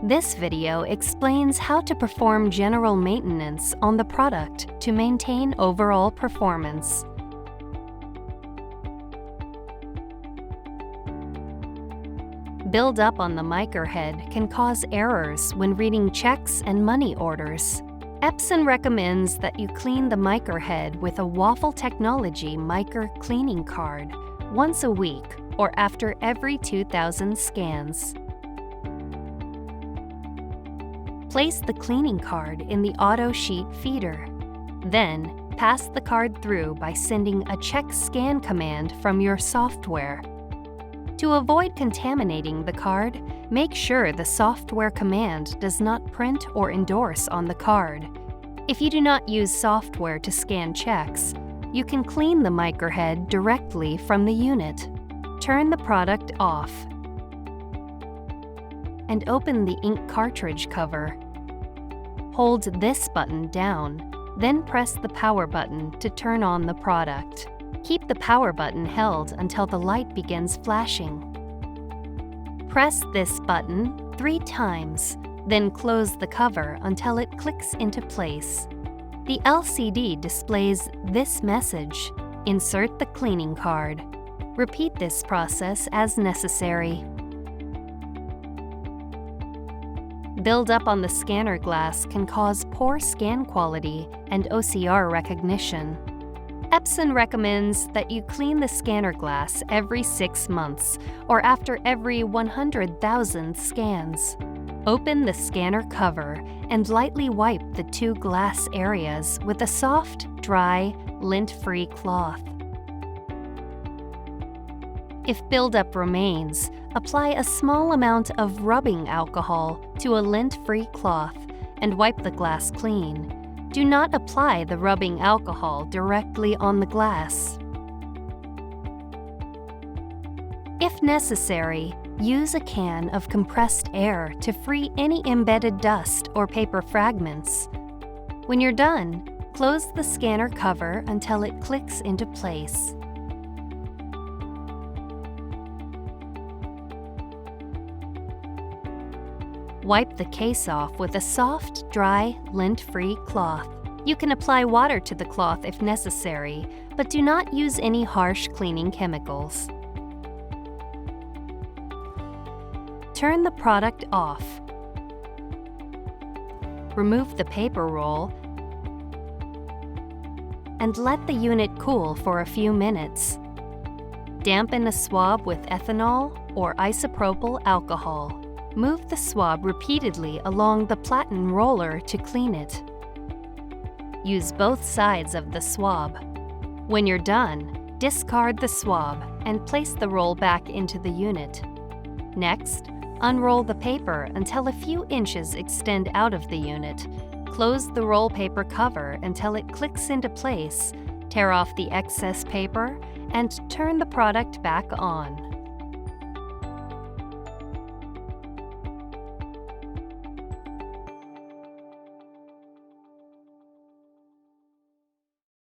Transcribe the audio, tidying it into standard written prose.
This video explains how to perform general maintenance on the product to maintain overall performance. Build-up on the MICR head can cause errors when reading checks and money orders. Epson recommends that you clean the MICR head with a Waffle Technology MICR cleaning card once a week or after every 2,000 scans. Place the cleaning card in the auto sheet feeder. Then, pass the card through by sending a check scan command from your software. To avoid contaminating the card, make sure the software command does not print or endorse on the card. If you do not use software to scan checks, you can clean the MICR head directly from the unit. Turn the product off and open the ink cartridge cover. Hold this button down, then press the power button to turn on the product. Keep the power button held until the light begins flashing. Press this button 3 times, then close the cover until it clicks into place. The LCD displays this message: insert the cleaning card. Repeat this process as necessary. Build-up on the scanner glass can cause poor scan quality and OCR recognition. Epson recommends that you clean the scanner glass every 6 months or after every 100,000 scans. Open the scanner cover and lightly wipe the 2 glass areas with a soft, dry, lint-free cloth. If buildup remains, apply a small amount of rubbing alcohol to a lint-free cloth and wipe the glass clean. Do not apply the rubbing alcohol directly on the glass. If necessary, use a can of compressed air to free any embedded dust or paper fragments. When you're done, close the scanner cover until it clicks into place. Wipe the case off with a soft, dry, lint-free cloth. You can apply water to the cloth if necessary, but do not use any harsh cleaning chemicals. Turn the product off. Remove the paper roll and let the unit cool for a few minutes. Dampen a swab with ethanol or isopropyl alcohol. Move the swab repeatedly along the platen roller to clean it. Use both sides of the swab. When you're done, discard the swab and place the roll back into the unit. Next, unroll the paper until a few inches extend out of the unit. Close the roll paper cover until it clicks into place, tear off the excess paper, and turn the product back on.